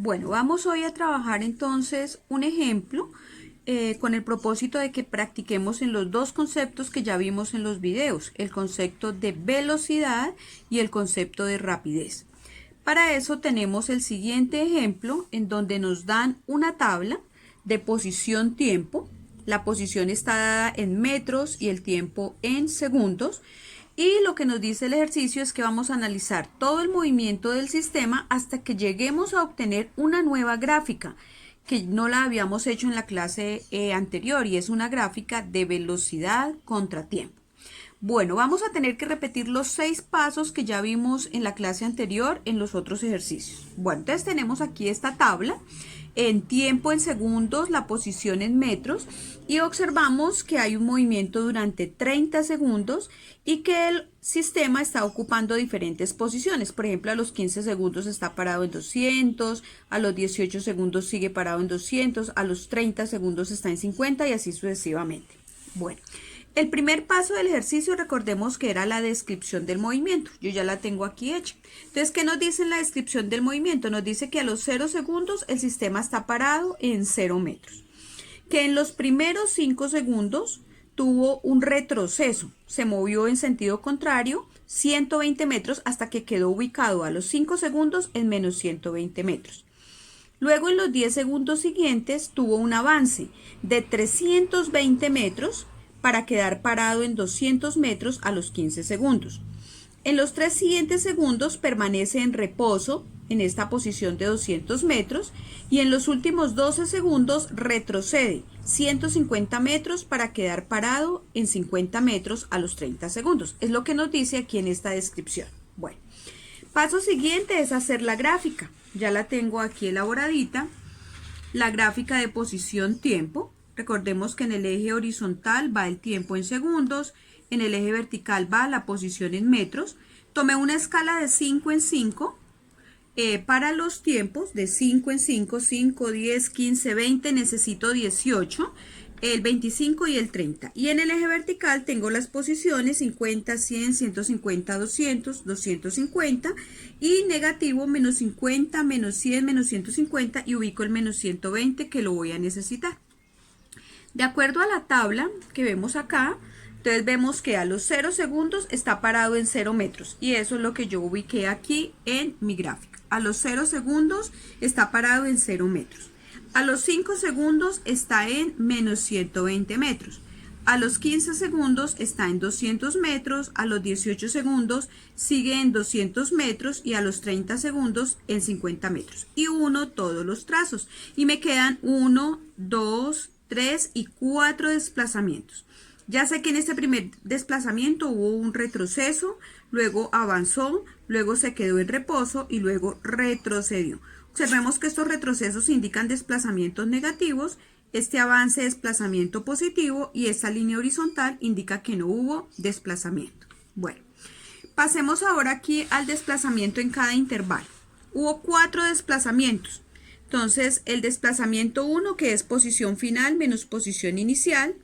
Bueno, vamos hoy a trabajar entonces un ejemplo con el propósito de que practiquemos en los dos conceptos que ya vimos en los videos, el concepto de velocidad y el concepto de rapidez. Para eso tenemos el siguiente ejemplo en donde nos dan una tabla de posición-tiempo. La posición está dada en metros y el tiempo en segundos. Y lo que nos dice el ejercicio es que vamos a analizar todo el movimiento del sistema hasta que lleguemos a obtener una nueva gráfica que no la habíamos hecho en la clase anterior, y es una gráfica de velocidad contra tiempo. Bueno, vamos a tener que repetir los 6 pasos que ya vimos en la clase anterior en los otros ejercicios. Bueno, entonces tenemos aquí esta tabla en tiempo en segundos, la posición en metros, y observamos que hay un movimiento durante 30 segundos y que el sistema está ocupando diferentes posiciones. Por ejemplo, a los 15 segundos está parado en 200, a los 18 segundos sigue parado en 200, a los 30 segundos está en 50 y así sucesivamente. Bueno, el primer paso del ejercicio, recordemos que era la descripción del movimiento. Yo ya la tengo aquí hecha. Entonces, ¿qué nos dice en la descripción del movimiento? Nos dice que a los 0 segundos el sistema está parado en 0 metros. Que en los primeros 5 segundos tuvo un retroceso. Se movió en sentido contrario 120 metros hasta que quedó ubicado a los 5 segundos en menos 120 metros. Luego, en los 10 segundos siguientes, tuvo un avance de 320 metros para quedar parado en 200 metros a los 15 segundos. En los 3 siguientes segundos permanece en reposo en esta posición de 200 metros y en los últimos 12 segundos retrocede 150 metros para quedar parado en 50 metros a los 30 segundos. Es lo que nos dice aquí en esta descripción. Bueno, paso siguiente es hacer la gráfica. Ya la tengo aquí elaboradita. La gráfica de posición-tiempo. Recordemos que en el eje horizontal va el tiempo en segundos, en el eje vertical va la posición en metros. Tomé una escala de 5 en 5 para los tiempos, de 5 en 5, 5, 10, 15, 20, necesito 18, el 25 y el 30. Y en el eje vertical tengo las posiciones 50, 100, 150, 200, 250 y negativo menos 50, menos 100, menos 150 y ubico el menos 120 que lo voy a necesitar. De acuerdo a la tabla que vemos acá, entonces vemos que a los 0 segundos está parado en 0 metros y eso es lo que yo ubiqué aquí en mi gráfica. A los 0 segundos está parado en 0 metros. A los 5 segundos está en menos 120 metros. A los 15 segundos está en 200 metros, a los 18 segundos sigue en 200 metros y a los 30 segundos en 50 metros. Y uno todos los trazos y me quedan 1, 2, 3 y 4 desplazamientos. Ya sé que en este primer desplazamiento hubo un retroceso, luego avanzó, luego se quedó en reposo y luego retrocedió. Observemos que estos retrocesos indican desplazamientos negativos, este avance desplazamiento positivo y esta línea horizontal indica que no hubo desplazamiento. Bueno, pasemos ahora aquí al desplazamiento en cada intervalo. Hubo 4 desplazamientos. Entonces, el desplazamiento 1, que es posición final menos posición inicial,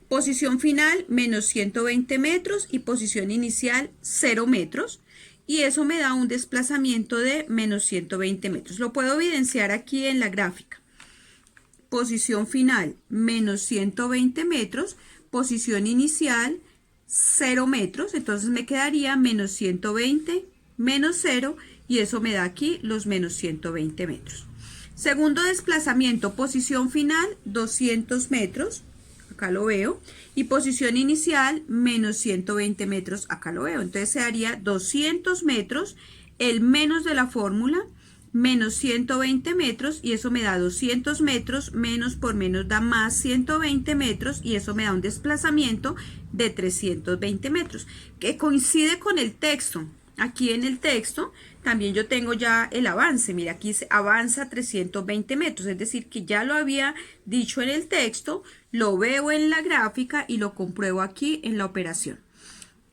posición final menos 120 metros y posición inicial 0 metros. Y eso me da un desplazamiento de menos 120 metros. Lo puedo evidenciar aquí en la gráfica. Posición final menos 120 metros, posición inicial 0 metros. Entonces me quedaría menos 120 menos 0 y eso me da aquí los menos 120 metros. Segundo desplazamiento, posición final 200 metros, acá lo veo, y posición inicial menos 120 metros, acá lo veo. Entonces se haría 200 metros, el menos de la fórmula, menos 120 metros, y eso me da 200 metros, menos por menos da más 120 metros, y eso me da un desplazamiento de 320 metros, que coincide con el texto. Aquí en el texto también yo tengo ya el avance. Mira, aquí se avanza 320 metros, es decir, que ya lo había dicho en el texto, lo veo en la gráfica y lo compruebo aquí en la operación.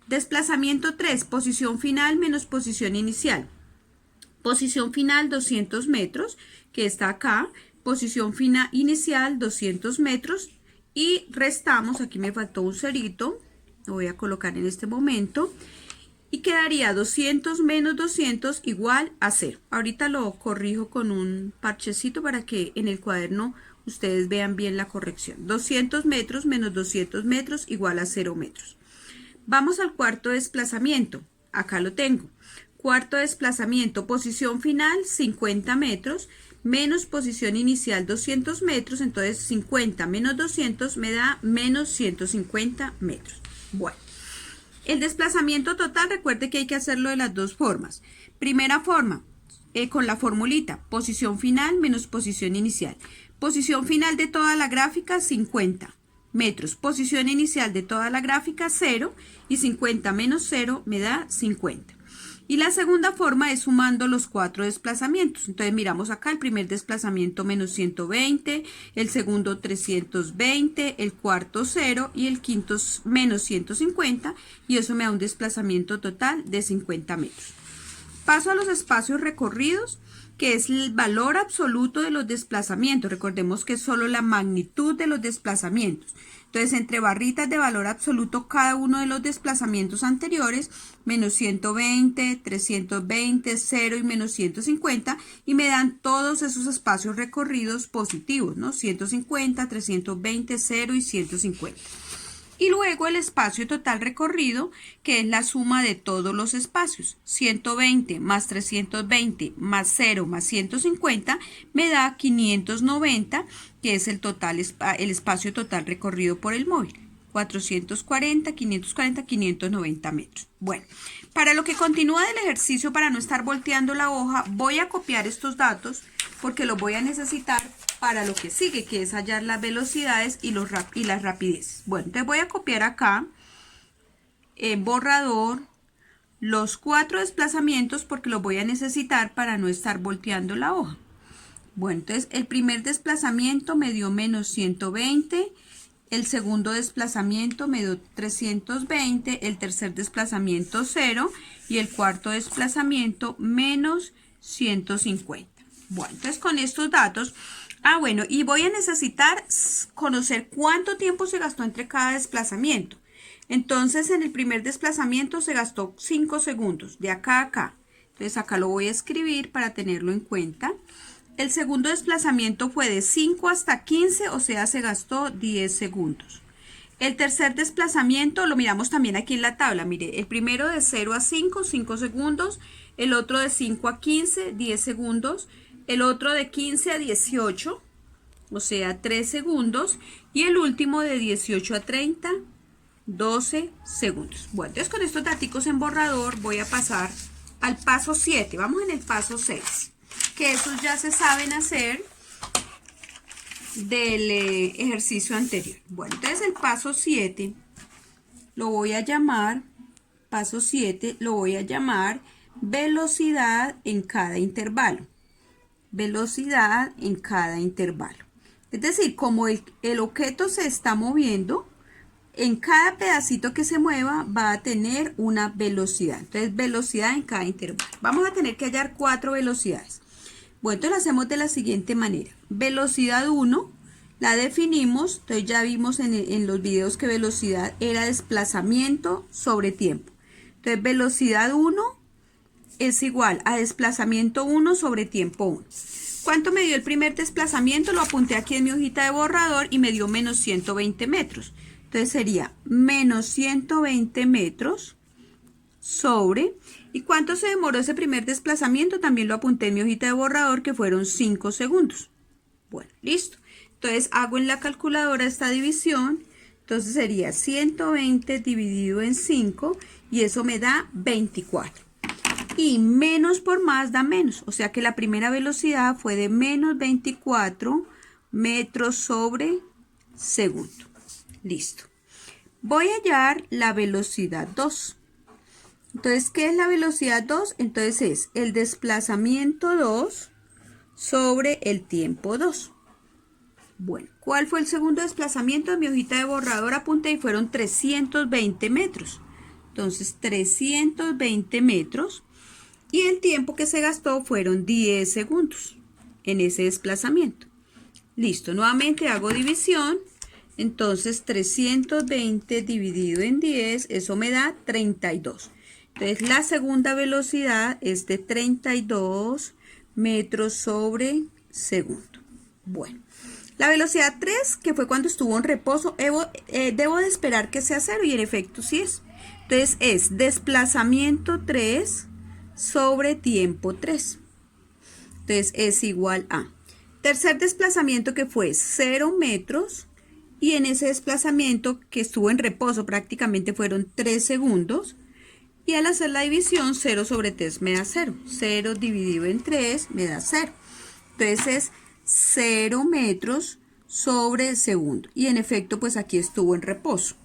Desplazamiento 3, posición final menos posición inicial. Posición final 200 metros, que está acá. Posición final inicial 200 metros y restamos, aquí me faltó un cerito, lo voy a colocar en este momento. y quedaría 200 menos 200 igual a 0. Ahorita lo corrijo con un parchecito para que en el cuaderno ustedes vean bien la corrección. 200 metros menos 200 metros igual a 0 metros. Vamos al cuarto desplazamiento. Acá lo tengo. Cuarto desplazamiento, posición final 50 metros menos posición inicial 200 metros. Entonces 50 menos 200 me da menos 150 metros. Bueno. El desplazamiento total, recuerde que hay que hacerlo de las dos formas. Primera forma, con la formulita, posición final menos posición inicial. Posición final de toda la gráfica, 50 metros. Posición inicial de toda la gráfica, 0. Y 50 menos 0 me da 50. Y la segunda forma es sumando los 4 desplazamientos. Entonces miramos acá el primer desplazamiento menos 120, el segundo 320, el cuarto 0 y el quinto menos 150 y eso me da un desplazamiento total de 50 metros. Paso a los espacios recorridos, que es el valor absoluto de los desplazamientos. Recordemos que es solo la magnitud de los desplazamientos. Entonces, entre barritas de valor absoluto, cada uno de los desplazamientos anteriores, menos 120, 320, 0 y menos 150, y me dan todos esos espacios recorridos positivos, ¿no? 150, 320, 0 y 150. Y luego el espacio total recorrido, que es la suma de todos los espacios. 120 más 320 más 0 más 150 me da 590, que es el espacio total recorrido por el móvil. 440, 540, 590 metros. Bueno, para lo que continúa del ejercicio, para no estar volteando la hoja, voy a copiar estos datos porque los voy a necesitar para lo que sigue, que es hallar las velocidades y las rapideces. Bueno, entonces voy a copiar acá en borrador los 4 desplazamientos porque los voy a necesitar para no estar volteando la hoja. Bueno, entonces el primer desplazamiento me dio menos 120, el segundo desplazamiento me dio 320, el tercer desplazamiento 0 y el cuarto desplazamiento menos 150. Bueno, entonces con estos datos, bueno, y voy a necesitar conocer cuánto tiempo se gastó entre cada desplazamiento. Entonces en el primer desplazamiento se gastó 5 segundos, de acá a acá. Entonces acá lo voy a escribir para tenerlo en cuenta. El segundo desplazamiento fue de 5 hasta 15, o sea, se gastó 10 segundos. El tercer desplazamiento lo miramos también aquí en la tabla. Mire, el primero de 0 a 5, 5 segundos. El otro de 5 a 15, 10 segundos. El otro de 15 a 18, o sea, 3 segundos. Y el último de 18 a 30, 12 segundos. Bueno, entonces con estos datos en borrador voy a pasar al paso 7. Vamos en el paso 6, que esos ya se saben hacer del ejercicio anterior. Bueno, entonces el paso 7 lo voy a llamar, velocidad en cada intervalo. Velocidad en cada intervalo. Es decir, como el objeto se está moviendo, en cada pedacito que se mueva va a tener una velocidad. Entonces, velocidad en cada intervalo. Vamos a tener que hallar 4 velocidades. Bueno, entonces lo hacemos de la siguiente manera. Velocidad 1 la definimos, entonces ya vimos en los videos que velocidad era desplazamiento sobre tiempo. Entonces, velocidad 1 es igual a desplazamiento 1 sobre tiempo 1. ¿Cuánto me dio el primer desplazamiento? Lo apunté aquí en mi hojita de borrador y me dio menos 120 metros. Entonces sería menos 120 metros sobre. ¿Y cuánto se demoró ese primer desplazamiento? También lo apunté en mi hojita de borrador, que fueron 5 segundos. Bueno, listo. Entonces hago en la calculadora esta división. Entonces sería 120 dividido en 5 y eso me da 24. Y menos por más da menos. O sea que la primera velocidad fue de menos 24 metros sobre segundo. Listo. Voy a hallar la velocidad 2. Entonces, ¿qué es la velocidad 2? Entonces es el desplazamiento 2 sobre el tiempo 2. Bueno, ¿cuál fue el segundo desplazamiento? En mi hojita de borrador apunté y fueron 320 metros. Entonces, 320 metros. Y el tiempo que se gastó fueron 10 segundos en ese desplazamiento. Listo, nuevamente hago división. Entonces 320 dividido en 10, eso me da 32. Entonces la segunda velocidad es de 32 metros sobre segundo. Bueno, la velocidad 3, que fue cuando estuvo en reposo, debo de esperar que sea 0 y en efecto sí es. Entonces es desplazamiento 3 sobre tiempo 3. Entonces es igual a tercer desplazamiento, que fue 0 metros, y en ese desplazamiento que estuvo en reposo prácticamente fueron 3 segundos, y al hacer la división 0 sobre 3 me da 0. 0 dividido en 3 me da 0. Entonces es 0 metros sobre segundo, y en efecto pues aquí estuvo en reposo.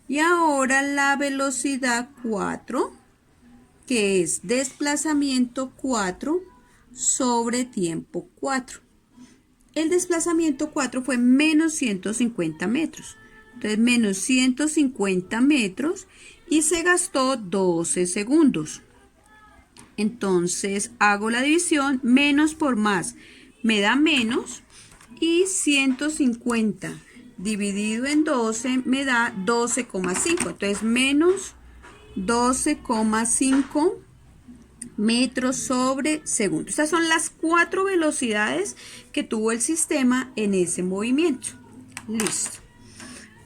Y ahora la velocidad 4, que es desplazamiento 4 sobre tiempo 4. El desplazamiento 4 fue menos 150 metros. Entonces menos 150 metros y se gastó 12 segundos. Entonces hago la división, menos por más me da menos, y 150 dividido en 12 me da 12,5. Entonces menos 12,5 metros sobre segundo. Estas son las 4 velocidades que tuvo el sistema en ese movimiento. Listo.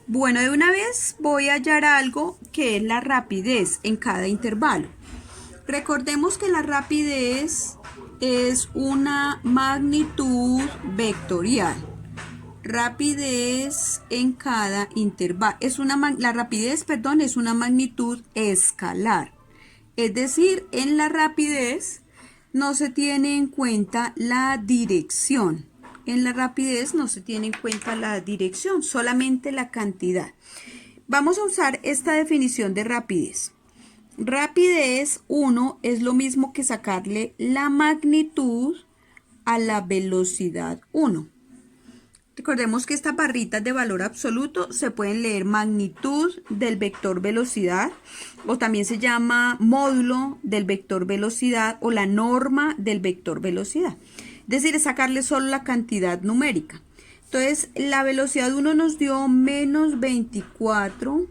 Bueno, de una vez voy a hallar algo que es la rapidez en cada intervalo. Recordemos que la rapidez es una magnitud vectorial. Rapidez en cada intervalo. La rapidez, perdón, es una magnitud escalar. Es decir, en la rapidez no se tiene en cuenta la dirección. En la rapidez no se tiene en cuenta la dirección, solamente la cantidad. Vamos a usar esta definición de rapidez. Rapidez 1 es lo mismo que sacarle la magnitud a la velocidad 1. Recordemos que estas barritas de valor absoluto se pueden leer magnitud del vector velocidad, o también se llama módulo del vector velocidad o la norma del vector velocidad. Es decir, es sacarle solo la cantidad numérica. Entonces, la velocidad 1 nos dio menos 24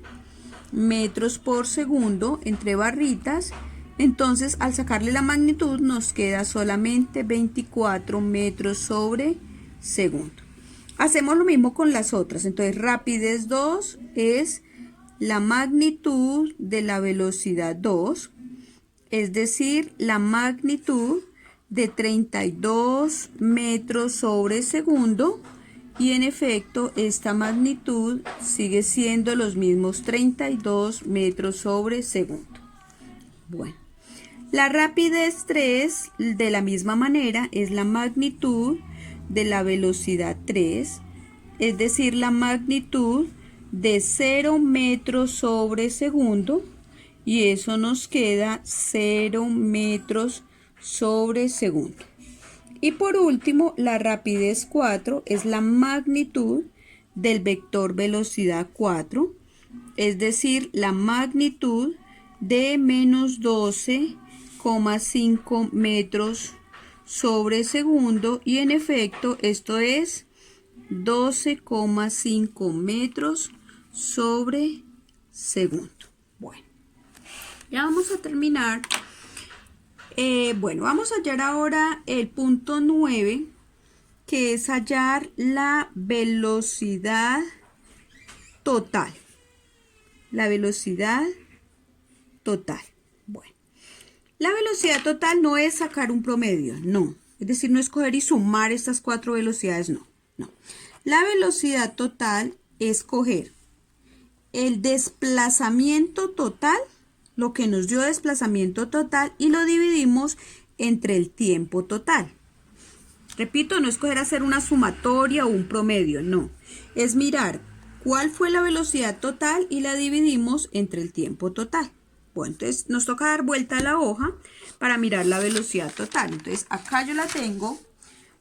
metros por segundo entre barritas. Entonces, al sacarle la magnitud nos queda solamente 24 metros sobre segundo. Hacemos lo mismo con las otras. Entonces, rapidez 2 es la magnitud de la velocidad 2, es decir, la magnitud de 32 metros sobre segundo, y en efecto esta magnitud sigue siendo los mismos 32 metros sobre segundo. Bueno, la rapidez 3 de la misma manera es la magnitud de la velocidad 3, es decir, la magnitud de 0 metros sobre segundo, y eso nos queda 0 metros sobre segundo. Y por último, la rapidez 4 es la magnitud del vector velocidad 4, es decir, la magnitud de menos 12,5 metros sobre segundo, y en efecto esto es 12,5 metros sobre segundo. Bueno, ya vamos a terminar. Bueno, vamos a hallar ahora el punto 9, que es hallar la velocidad total. La velocidad total. Bueno, la velocidad total no es sacar un promedio, no. Es decir, no es coger y sumar estas 4 velocidades, no. La velocidad total es coger el desplazamiento total, lo que nos dio desplazamiento total, y lo dividimos entre el tiempo total. Repito, no es coger hacer una sumatoria o un promedio, no. Es mirar cuál fue la velocidad total y la dividimos entre el tiempo total. Bueno, entonces nos toca dar vuelta a la hoja para mirar la velocidad total. Entonces acá yo la tengo.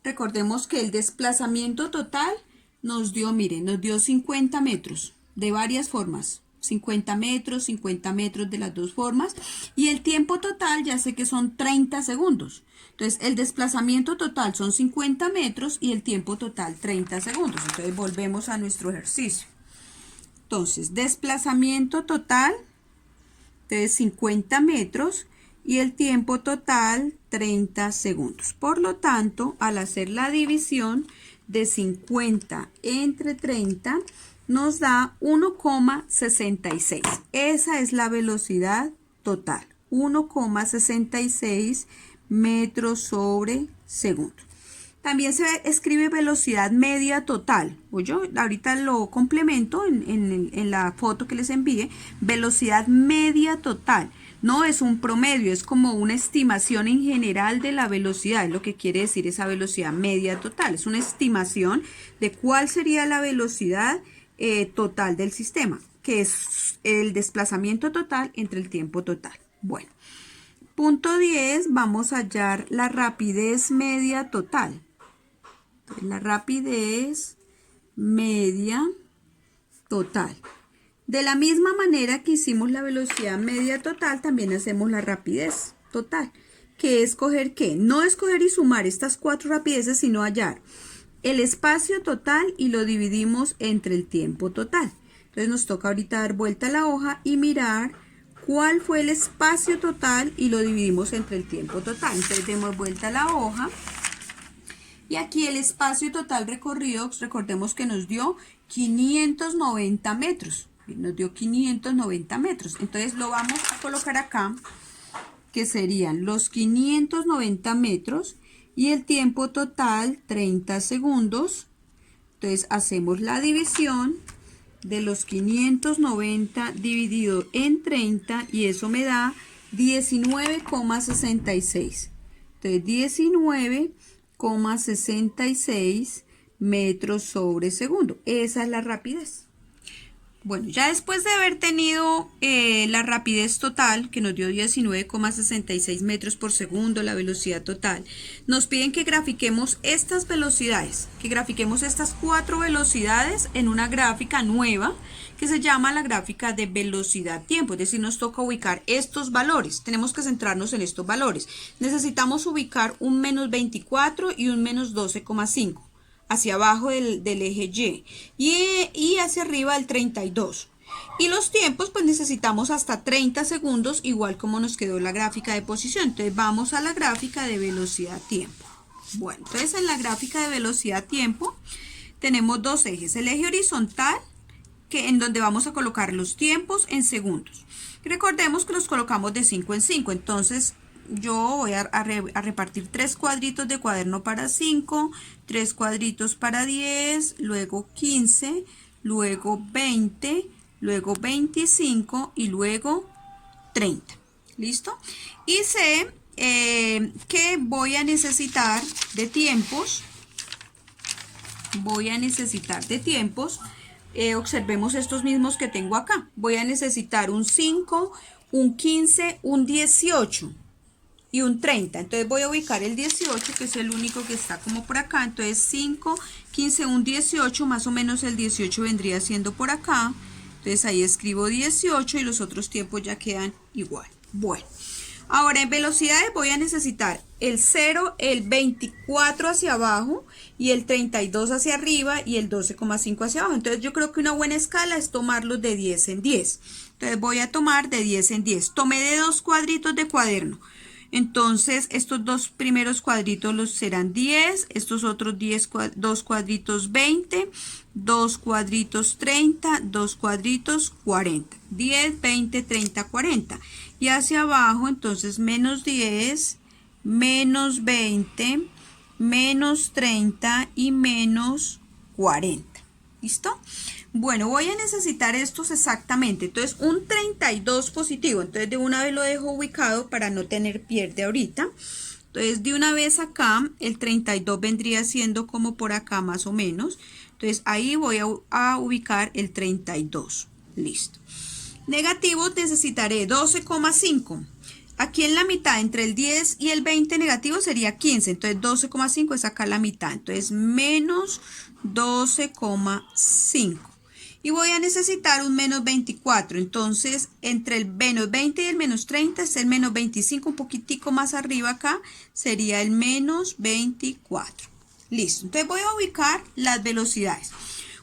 Recordemos que el desplazamiento total nos dio, miren, nos dio 50 metros de varias formas. 50 metros de las dos formas, y el tiempo total ya sé que son 30 segundos. Entonces el desplazamiento total son 50 metros y el tiempo total 30 segundos. Entonces volvemos a nuestro ejercicio. Entonces desplazamiento total Entonces 50 metros y el tiempo total 30 segundos. Por lo tanto, al hacer la división de 50 entre 30, nos da 1,66. Esa es la velocidad total, 1,66 metros sobre segundo. También se escribe velocidad media total. O yo ahorita lo complemento en la foto que les envíe. Velocidad media total. No es un promedio, es como una estimación en general de la velocidad. Es lo que quiere decir esa velocidad media total. Es una estimación de cuál sería la velocidad total del sistema, que es el desplazamiento total entre el tiempo total. Bueno, punto 10, vamos a hallar la rapidez media total. La rapidez media total. De la misma manera que hicimos la velocidad media total, también hacemos la rapidez total, que es coger ¿qué? No escoger y sumar estas 4 rapideces, sino hallar el espacio total y lo dividimos entre el tiempo total. Entonces nos toca ahorita dar vuelta a la hoja y mirar cuál fue el espacio total y lo dividimos entre el tiempo total. Entonces demos vuelta a la hoja. Y aquí el espacio total recorrido, recordemos que nos dio 590 metros. Nos dio 590 metros. Entonces lo vamos a colocar acá, que serían los 590 metros y el tiempo total 30 segundos. Entonces hacemos la división de los 590 dividido en 30 y eso me da 19,66. Entonces 19,66 metros sobre segundo. Esa es la rapidez. Bueno, ya después de haber tenido la rapidez total, que nos dio 19,66 metros por segundo, la velocidad total, nos piden que grafiquemos estas velocidades, que grafiquemos estas 4 velocidades en una gráfica nueva, que se llama la gráfica de velocidad-tiempo, es decir, nos toca ubicar estos valores, tenemos que centrarnos en estos valores. Necesitamos ubicar un menos 24 y un menos 12,5. Hacia abajo del eje y hacia arriba el 32. Y los tiempos pues necesitamos hasta 30 segundos, igual como nos quedó la gráfica de posición. Entonces vamos a la gráfica de velocidad-tiempo. Bueno, entonces en la gráfica de velocidad-tiempo tenemos 2 ejes. El eje horizontal, en donde vamos a colocar los tiempos en segundos. Recordemos que los colocamos de 5 en 5, entonces yo voy a repartir 3 cuadritos de cuaderno para 5, 3 cuadritos para 10, luego 15, luego 20, luego 25 y luego 30. ¿Listo? Y sé que voy a necesitar de tiempos. Observemos estos mismos que tengo acá. Voy a necesitar un 5, un 15, un 18. Y un 30, entonces voy a ubicar el 18, que es el único que está como por acá. Entonces 5, 15, un 18, más o menos el 18 vendría siendo por acá. Entonces ahí escribo 18 y los otros tiempos ya quedan igual. Bueno, ahora en velocidades voy a necesitar el 0, el 24 hacia abajo y el 32 hacia arriba y el 12,5 hacia abajo. Entonces yo creo que una buena escala es tomarlos de 10 en 10. Entonces voy a tomar de 10 en 10. Tomé de 2 cuadritos de cuaderno. Entonces estos 2 primeros cuadritos los serán 10, estos otros 2 cuadritos 20, 2 cuadritos 30, 2 cuadritos 40, 10, 20, 30, 40. Y hacia abajo entonces menos 10, menos 20, menos 30 y menos 40. ¿Listo? Bueno, voy a necesitar estos exactamente. Entonces, un 32 positivo. Entonces, de una vez lo dejo ubicado para no tener pierde ahorita. Entonces, de una vez acá, el 32 vendría siendo como por acá más o menos. Entonces, ahí voy a ubicar el 32. Listo. Negativo, necesitaré 12,5. Aquí en la mitad, entre el 10 y el 20 negativo sería 15. Entonces, 12,5 es acá la mitad. Entonces, menos 12,5. Y voy a necesitar un menos 24. Entonces, entre el menos 20 y el menos 30 es el menos 25, un poquitico más arriba acá, sería el menos 24. Listo. Entonces voy a ubicar las velocidades.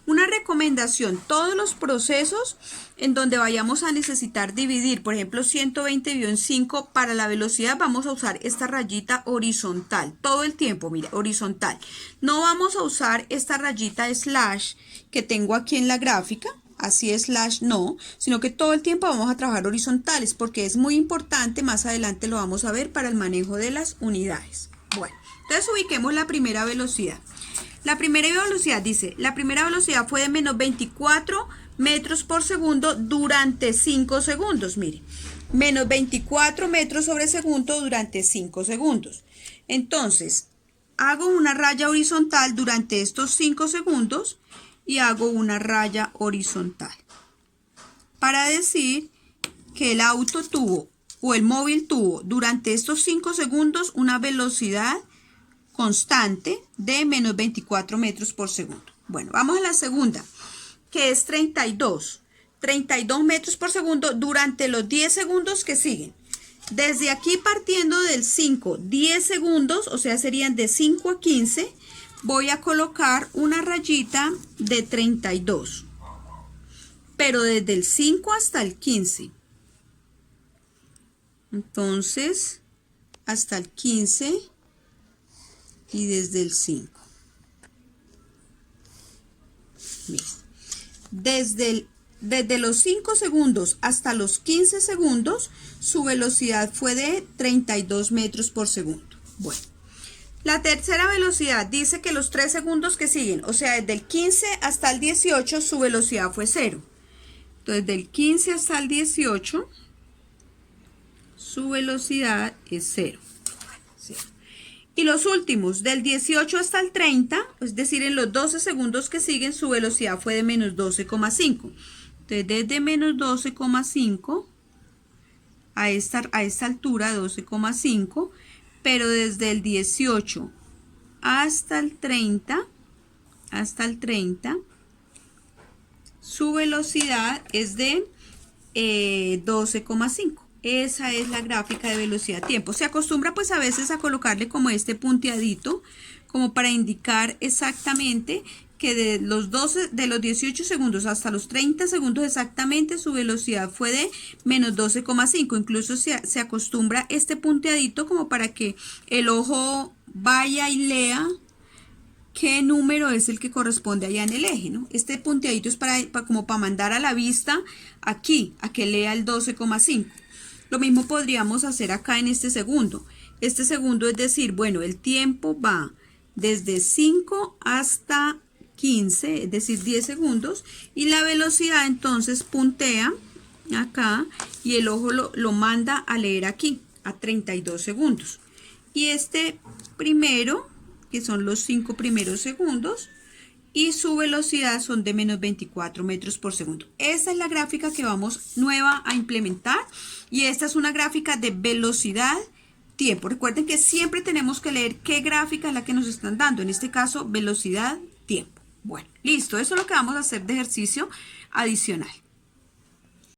Una recomendación, todos los procesos en donde vayamos a necesitar dividir, por ejemplo 120 dividido en 5, para la velocidad vamos a usar esta rayita horizontal, todo el tiempo, mira, horizontal. No vamos a usar esta rayita slash que tengo aquí en la gráfica, así slash no, sino que todo el tiempo vamos a trabajar horizontales porque es muy importante, más adelante lo vamos a ver para el manejo de las unidades. Bueno, entonces ubiquemos la primera velocidad. La primera velocidad dice, la primera velocidad fue de menos 24 metros por segundo durante 5 segundos. Mire, menos 24 metros sobre segundo durante 5 segundos. Entonces, hago una raya horizontal durante estos 5 segundos y hago una raya horizontal para decir que el auto tuvo o el móvil tuvo durante estos 5 segundos una velocidad constante de menos 24 metros por segundo. Bueno, vamos a la segunda, que es 32 metros por segundo durante los 10 segundos que siguen. Desde aquí partiendo del 5, 10 segundos, o sea, serían de 5 a 15, voy a colocar una rayita de 32, pero desde el 5 hasta el 15. Entonces, hasta el 15 y desde el 5. Desde los 5 segundos hasta los 15 segundos, su velocidad fue de 32 metros por segundo. Bueno, la tercera velocidad dice que los 3 segundos que siguen, o sea, desde el 15 hasta el 18, su velocidad fue 0. Entonces, del 15 hasta el 18, su velocidad es 0. Y los últimos, del 18 hasta el 30, es decir, en los 12 segundos que siguen, su velocidad fue de menos 12,5. Entonces, desde menos 12,5 a esta altura, 12,5, pero desde el 18 hasta el 30, su velocidad es de 12,5. Esa es la gráfica de velocidad-tiempo. Se acostumbra pues a veces a colocarle como este punteadito, como para indicar exactamente que de los 18 segundos hasta los 30 segundos exactamente su velocidad fue de menos 12,5. Incluso se acostumbra este punteadito como para que el ojo vaya y lea qué número es el que corresponde allá en el eje, ¿no? Este punteadito es como para mandar a la vista aquí, a que lea el 12,5. Lo mismo podríamos hacer acá en este segundo. Este segundo es decir, bueno, el tiempo va desde 5 hasta 15, es decir, 10 segundos. Y la velocidad entonces puntea acá y el ojo lo manda a leer aquí, a 32 segundos. Y este primero, que son los 5 primeros segundos, y su velocidad son de menos 24 metros por segundo. Esta es la gráfica que vamos nueva a implementar y esta es una gráfica de velocidad, tiempo. Recuerden que siempre tenemos que leer qué gráfica es la que nos están dando. En este caso, velocidad, tiempo. Bueno, listo. Eso es lo que vamos a hacer de ejercicio adicional.